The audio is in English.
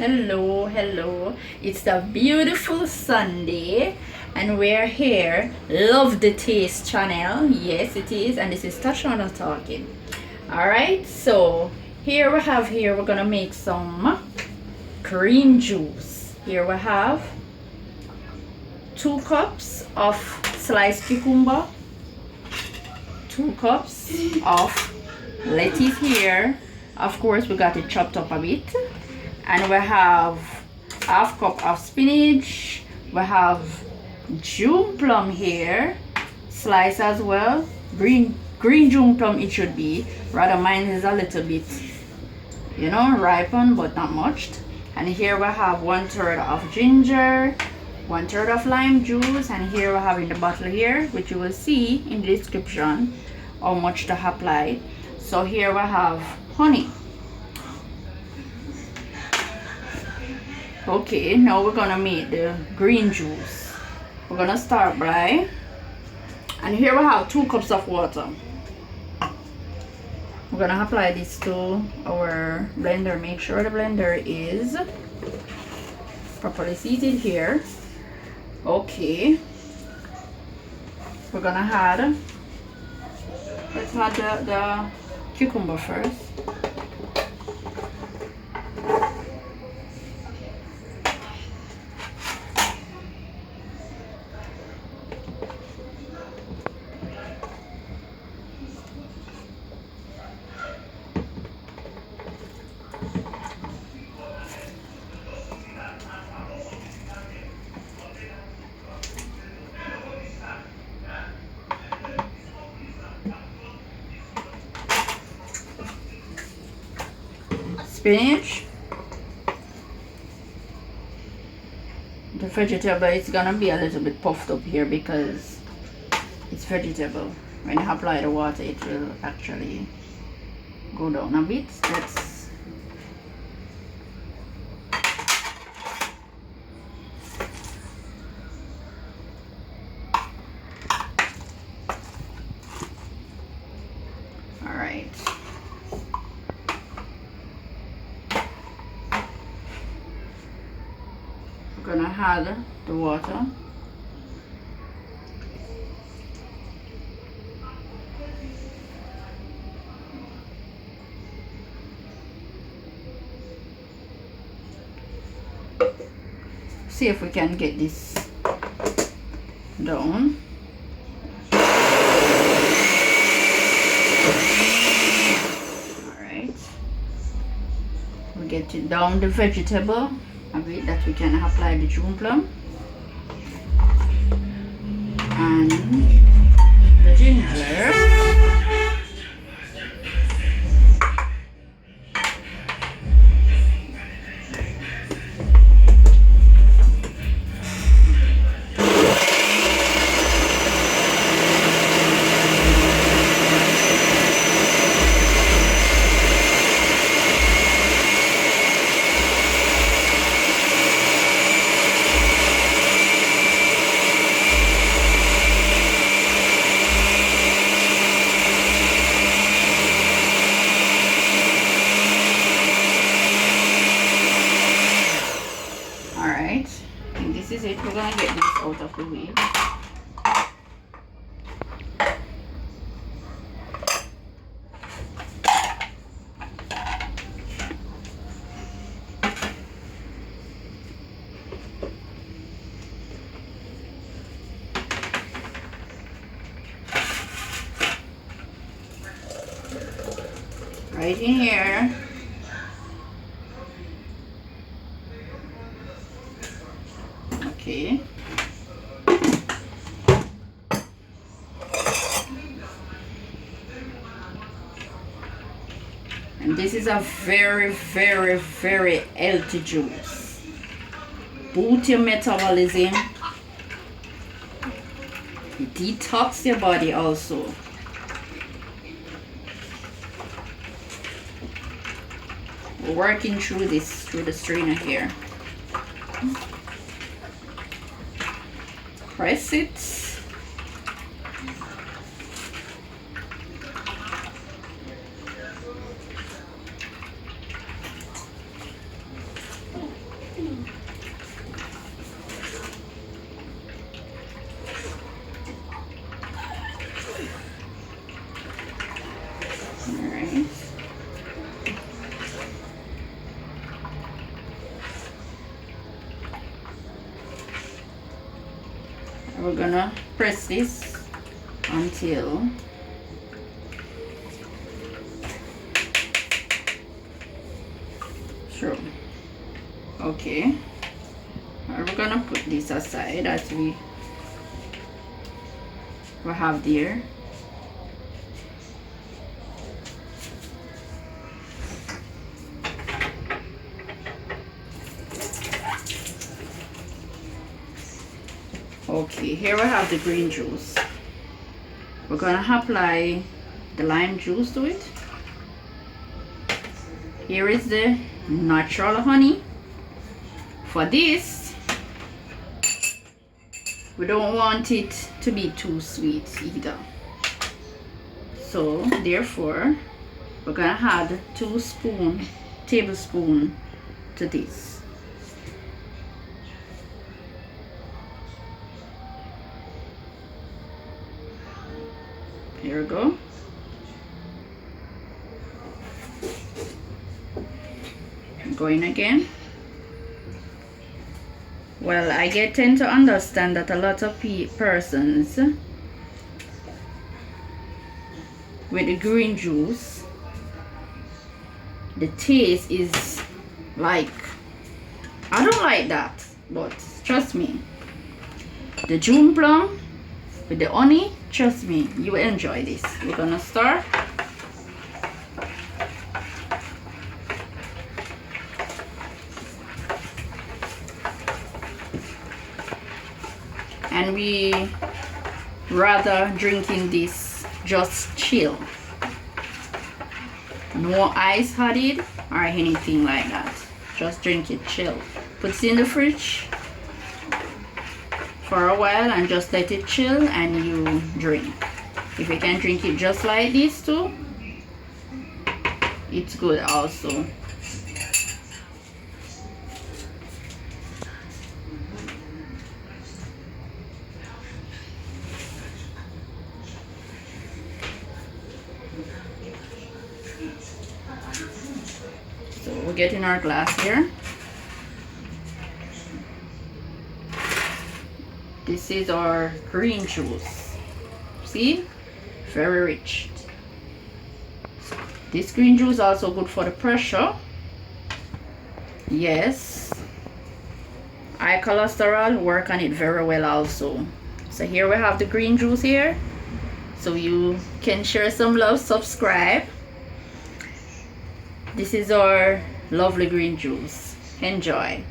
Hello. It's a beautiful Sunday, and we're here. Love the Taste channel. Yes, it is, and this is Tashana talking. All right, so we're gonna make some green juice. Here we have 2 cups of sliced cucumber, 2 cups of lettuce here. Of course, we got it chopped up a bit. And we have 1/2 cup of spinach. We have june plum here, sliced as well. Green june plum it should be. Rather mine is a little bit, ripened, but not much. And here we have 1/3 of ginger, 1/3 of lime juice, and here we have in the bottle here, which you will see in the description how much to apply. So here we have honey. Okay, now we're gonna make the green juice. We're gonna start by, and here we have 2 cups of water. We're gonna apply this to our blender. Make sure the blender is properly seated here. Okay, we're gonna add, let's add the cucumber first. Spinach, the vegetable is gonna be a little bit puffed up here because it's vegetable. When you apply the water, it will actually go down a bit. That's all right. We're gonna add the water. See if we can get this down. Alright. We get it down the vegetable a bit that we can apply the june plum and the ginger. And this is it. We're gonna get this out of the way. Right in here. Okay. And this is a very healthy juice. Boost your metabolism. Detox your body also. We're working through this through the strainer here. Press it. We're gonna press this until through. Okay, we're gonna put this aside as we have there. Okay, here we have the green juice. We're gonna apply the lime juice to it. Here is the natural honey. For this, we don't want it to be too sweet either. So therefore, we're gonna add 2 tablespoons to this. Here we go. Going again. Well, I tend to understand that a lot of persons with the green juice, the taste is like, I don't like that, but trust me, the June plum with the honey, trust me, you will enjoy this. We're gonna start. And we rather drinking this just chill, no ice added or anything like that. Just drink it chill. Put it in the fridge for a while and just let it chill and you drink. If you can drink it just like this too, it's good also. So we're getting our glass here. This is our green juice. See? Very rich. This green juice is also good for the pressure. Yes. High cholesterol work on it very well also. So here we have the green juice here. So you can share some love, subscribe. This is our lovely green juice. Enjoy.